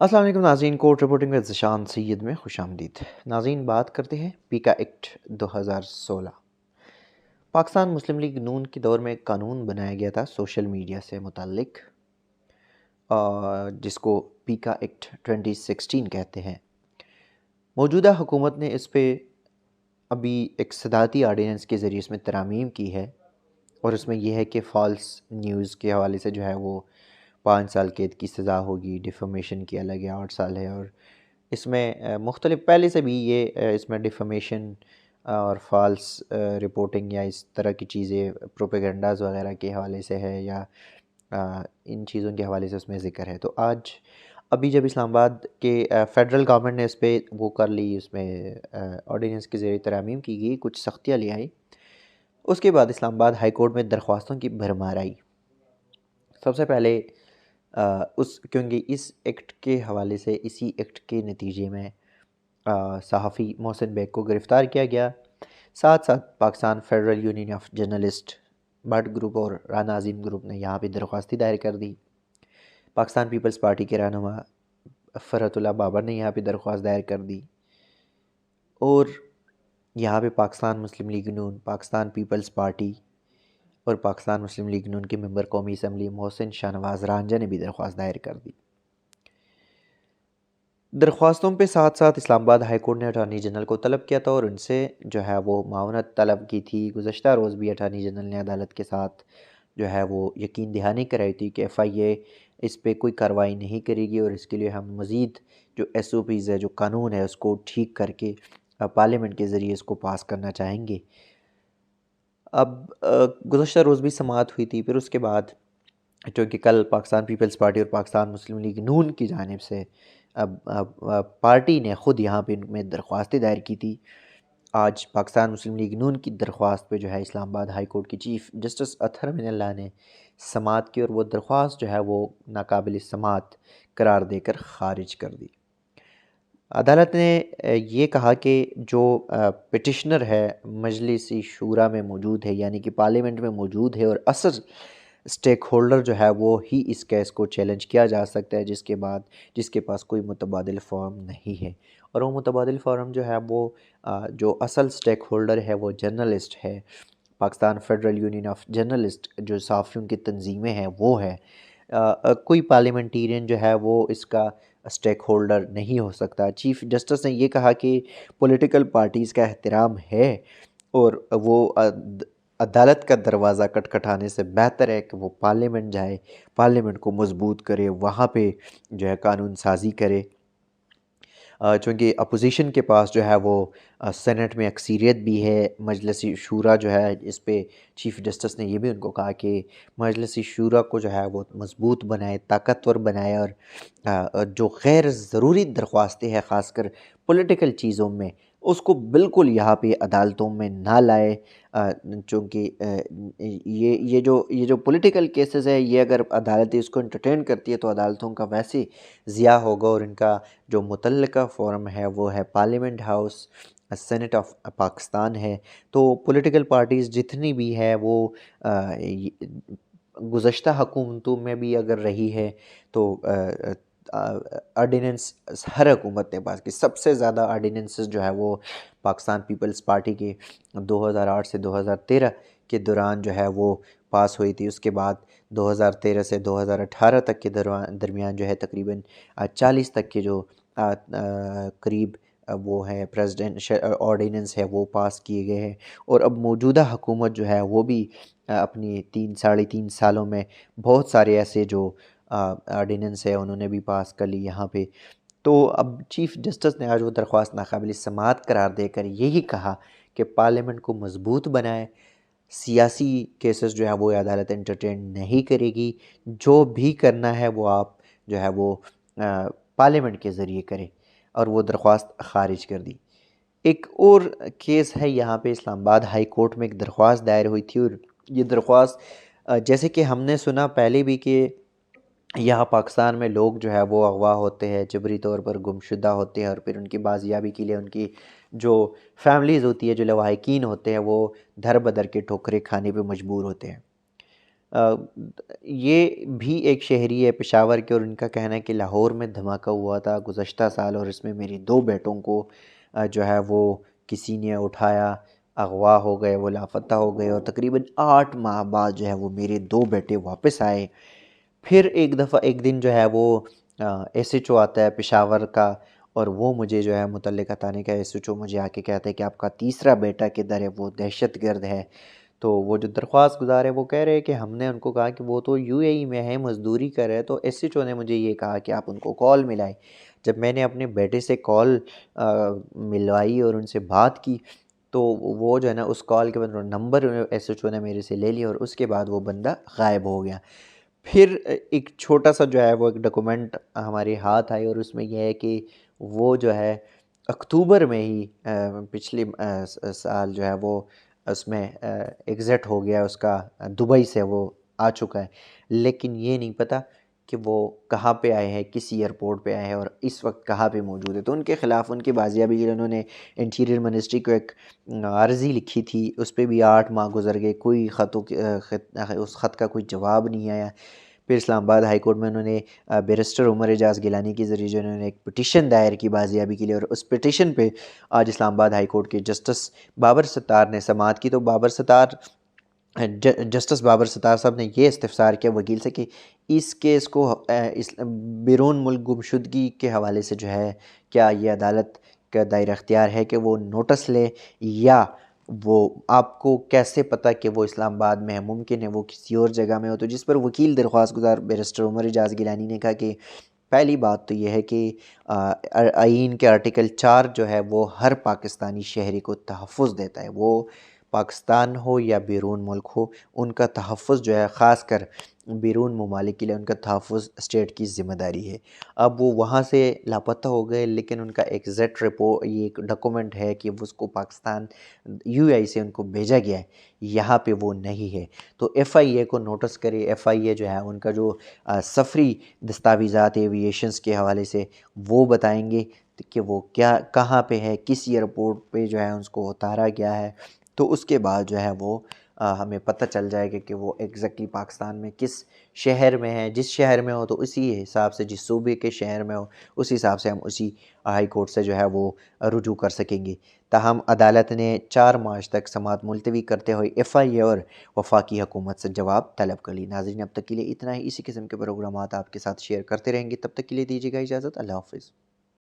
अस्सलाम वालेकुम नाज़रीन, कोर्ट रिपोर्टिंग में ज़िशान सैयद में खुश आमदीद। नाज़रीन, बात करते हैं पीका एक्ट 2016। पाकिस्तान मुस्लिम लीग नून के दौर में एक कानून बनाया गया था सोशल मीडिया से मुताल्लिक, जिसको पीका एक्ट 2016 कहते हैं। मौजूदा हुकूमत ने इस पे अभी एक सदारती आर्डिनेंस के ज़रिए इसमें तरामीम की है, और उसमें यह है कि फ़ॉल्स न्यूज़ के हवाले से जो है वो 5 साल कैद की सज़ा होगी, डिफमेशन की अलग है 8 साल है, और इसमें मुख्तलिफ पहले से भी ये इसमें डिफमेशन और फॉल्स रिपोर्टिंग या इस तरह की चीज़ें प्रोपेगेंडाज वगैरह के हवाले से है, या इन चीज़ों के हवाले से उसमें ज़िक्र है। तो आज अभी जब इस्लामाबाद के फ़ेडरल गवर्नमेंट ने इस पे वो कर ली, उसमें ऑर्डिनेंस के ज़रिए तरमीम की गई, कुछ सख्तियाँ ले आई, उसके बाद इस्लामाबाद हाई कोर्ट में दरख्वास्तों की भरमार आई। सबसे पहले क्योंकि इस एक्ट के हवाले से, इसी एक्ट के नतीजे में सहाफ़ी मोहसिन बेग को गिरफ़्तार किया गया। साथ साथ Pakistan Federal union of journalist, Bhatt group और राना अज़ीम ग्रुप ने यहाँ पे दरख्वास्ती दायर कर दी। पाकिस्तान पीपल्स पार्टी के रहनुमा फ़रहतुल्लाह बाबर ने यहाँ पे दरख्वास्त दायर कर दी, और यहाँ पे पाकिस्तान मुस्लिम लीग नून, पाकिस्तान पीपल्स पार्टी और पाकिस्तान मुस्लिम लीग नून के मेंबर कौमी असम्बली मोहसिन शाहनवाज़ रांझा ने भी दरख्वास्त दायर कर दी। दरख्वास्तों पे साथ साथ इस्लामाबाद हाई कोर्ट ने अटार्नी जनरल को तलब किया था, और उनसे जो है वो मावनत तलब की थी। गुज़श्ता रोज़ भी अटार्नी जनरल ने अदालत के साथ जो है वो यकीन दहानी कराई थी कि FIA इस पे कोई कार्रवाई नहीं करेगी, और इसके लिए हम मज़ीद जो SOPs है, जो कानून है, उसको ठीक करके पार्लियामेंट के ज़रिए इसको पास करना चाहेंगे। अब गुज़श्ता रोज़ भी समाअत हुई थी, फिर उसके बाद क्योंकि कल पाकिस्तान पीपल्स पार्टी और पाकिस्तान मुस्लिम लीग नून की जानिब से अब पार्टी ने ख़ुद यहाँ पे इनमें दरख्वास्तें दायर की थी। आज पाकिस्तान मुस्लिम लीग नून की दरख्वास्त पे जो है इस्लामाबाद हाई कोर्ट की चीफ़ जस्टिस अतहर मिनल्ला ने समाअत की, और वो दरख्वास्त जो है वो नाकाबिल समाअत करार देकर ख़ारिज कर दी। अदालत ने ये कहा कि जो पिटिशनर है मजलिस शूरा में मौजूद है, यानी कि पार्लियामेंट में मौजूद है, और असल स्टेक होल्डर जो है वो ही इस केस को चैलेंज किया जा सकता है, जिसके पास कोई मुतबादिल फॉर्म नहीं है। और वो मुतबादिल फॉर्म जो है वो जो असल स्टेक होल्डर है वो जर्नलिस्ट है। Pakistan Federal union of journalist जो सहाफ़ियों की तंजीमें हैं वो है। कोई पार्लियामेंटेरियन जो है वो इसका स्टेक होल्डर नहीं हो सकता। चीफ़ जस्टिस ने ये कहा कि पॉलिटिकल पार्टीज़ का एहतराम है, और वो अदालत का दरवाज़ा खटखटाने से बेहतर है कि वो पार्लियामेंट जाए, पार्लियामेंट को मजबूत करे, वहाँ पे जो है कानून साज़ी करे। चूँकि अपोज़िशन के पास जो है वो सेनेट में अक्सरियत भी है। मजलिस शूरा जो है, इस पे चीफ़ जस्टिस ने ये भी उनको कहा कि मजलिस शूरा को जो है वो मज़बूत बनाए, ताकतवर बनाए, और जो गैर ज़रूरी दरख्वास्तें हैं ख़ासकर पॉलिटिकल चीज़ों में, उसको बिल्कुल यहाँ पे अदालतों में ना लाए। चूँकि ये जो पॉलिटिकल केसेस है, ये अगर अदालतें इसको एंटरटेन करती है तो अदालतों का वैसे ज़िया होगा, और इनका जो मुतल्लिका फ़ोरम है वो है parliament house, senate of Pakistan है। तो पॉलिटिकल पार्टीज़ जितनी भी है वो गुज़श्ता हुकूमतों में भी अगर रही है, तो आर्डिनेंस हर हुकूमत ने पास की। सबसे ज़्यादा आर्डिनेंसेस जो है वो पाकिस्तान पीपल्स पार्टी के 2008 से 2013 के दौरान जो है वो पास हुई थी। उसके बाद 2013 से 2018 तक के दरमियान जो है तकरीबन 40 तक के जो करीब वो है प्रेसिडेंट ऑर्डिनेंस है वो पास किए गए हैं। और अब मौजूदा हुकूमत जो है वो भी अपनी 3 साढ़े 3 सालों में बहुत सारे ऐसे जो ऑर्डिनेंस है उन्होंने भी पास कर ली यहाँ पे। तो अब चीफ़ जस्टिस ने आज वो दरख्वास्त नाकाबिल समाअत करार देकर यही कहा कि पार्लियामेंट को मजबूत बनाए, सियासी केसेस जो है वो अदालत एंटरटेन नहीं करेगी, जो भी करना है वो आप जो है वो पार्लियामेंट के ज़रिए करें, और वो दरख्वास्त ख़ारिज कर दी। एक और केस है यहाँ पे, इस्लामाबाद हाई कोर्ट में एक दरख्वास्त दायर हुई थी, और ये दरख्वास्त जैसे कि हमने सुना पहले भी कि यहाँ पाकिस्तान में लोग जो है वो अगवा होते हैं, जबरी तौर पर गुमशुदा होते हैं, और फिर उनकी बाजियाबी के लिए उनकी जो फैमिलीज़ होती है, जो लवाहिकीन होते हैं, वो दर बदर के ठोकरें खाने पे मजबूर होते हैं। یہ بھی ایک شہری ہے پشاور کے، اور ان کا کہنا ہے کہ لاہور میں دھماکہ ہوا تھا گزشتہ سال، اور اس میں میری 2 بیٹوں کو جو ہے وہ کسی نے اٹھایا، اغوا ہو گئے، وہ لاپتہ ہو گئے، اور تقریباً 8 ماہ بعد جو ہے وہ میرے 2 بیٹے واپس آئے۔ پھر ایک دفعہ ایک دن جو ہے وہ ایس ایچ او آتا ہے پشاور کا، اور وہ مجھے جو ہے متعلقہ تھانے کا ایس ایچ او مجھے آ کے کہتا ہے کہ آپ کا تیسرا بیٹا کدھر ہے، وہ دہشت گرد ہے۔ تو وہ جو درخواست گزار ہے وہ کہہ رہے ہیں کہ ہم نے ان کو کہا کہ وہ تو یو اے ای میں ہے، مزدوری کر رہے ہیں، تو ایس ایچ او نے مجھے یہ کہا کہ آپ ان کو کال ملائیں۔ جب میں نے اپنے بیٹے سے کال ملوائی اور ان سے بات کی، تو وہ جو ہے نا اس کال کے بعد نمبر ایس ایچ او نے میرے سے لے لیا، اور اس کے بعد وہ بندہ غائب ہو گیا۔ پھر ایک چھوٹا سا جو ہے وہ ایک ڈاکومنٹ ہمارے ہاتھ آئے، اور اس میں یہ ہے کہ وہ جو ہے اکتوبر میں ہی پچھلے سال جو ہے وہ اس میں ایگزٹ ہو گیا اس کا، دبئی سے وہ آ چکا ہے، لیکن یہ نہیں پتہ کہ وہ کہاں پہ آئے ہیں، کس ایئرپورٹ پہ آئے ہیں، اور اس وقت کہاں پہ موجود ہے۔ تو ان کے خلاف ان کی بازیابی کے لیے انہوں نے انٹیریئر منسٹری کو ایک عرضی لکھی تھی، اس پہ بھی 8 ماہ گزر گئے، کوئی اس خط کا کوئی جواب نہیں آیا۔ پھر اسلام آباد ہائی کورٹ میں انہوں نے بیرسٹر عمر اعجاز گیلانی کے ذریعے جو انہوں نے ایک پٹیشن دائر کی بازیابی کے لیے، اور اس پٹیشن پہ آج اسلام آباد ہائی کورٹ کے جسٹس بابر ستار نے سماعت کی۔ تو جسٹس بابر ستار صاحب نے یہ استفسار کیا وکیل سے کہ اس کیس کو بیرون ملک گمشدگی کے حوالے سے جو ہے کیا یہ عدالت کا دائرہ اختیار ہے کہ وہ نوٹس لے، یا وہ آپ کو کیسے پتہ کہ وہ اسلام آباد میں ہے، ممکن ہے وہ کسی اور جگہ میں ہو۔ تو جس پر وکیل درخواست گزار بیرسٹر عمر اعجاز گیلانی نے کہا کہ پہلی بات تو یہ ہے کہ آئین کے آرٹیکل 4 جو ہے وہ ہر پاکستانی شہری کو تحفظ دیتا ہے، وہ پاکستان ہو یا بیرون ملک ہو، ان کا تحفظ جو ہے خاص کر بیرون ممالک کے لیے ان کا تحفظ اسٹیٹ کی ذمہ داری ہے۔ اب وہ وہاں سے لاپتہ ہو گئے، لیکن ان کا ایگزیکٹ رپورٹ یہ ایک ڈاکومنٹ ہے کہ اس کو پاکستان یو اے ای سے ان کو بھیجا گیا ہے، یہاں پہ وہ نہیں ہے۔ تو ایف آئی اے کو نوٹس کرے، ایف آئی اے جو ہے ان کا جو سفری دستاویزات ایویشنز کے حوالے سے وہ بتائیں گے کہ وہ کہاں پہ ہے، کس ایئرپورٹ پہ جو ہے اس کو اتارا گیا ہے، تو اس کے بعد جو ہے وہ ہمیں پتہ چل جائے گا کہ وہ ایگزیکٹلی پاکستان میں کس شہر میں ہے۔ جس شہر میں ہو تو اسی حساب سے، جس صوبے کے شہر میں ہو اس حساب سے ہم اسی ہائی کورٹ سے جو ہے وہ رجوع کر سکیں گے۔ تاہم عدالت نے 4 مارچ تک سماعت ملتوی کرتے ہوئے ایف آئی اے اور وفاقی حکومت سے جواب طلب کر لی۔ ناظرین اب تک کے لیے اتنا ہی، اسی قسم کے پروگرامات آپ کے ساتھ شیئر کرتے رہیں گے، تب تک کے لیے دیجیے گا اجازت، اللہ حافظ۔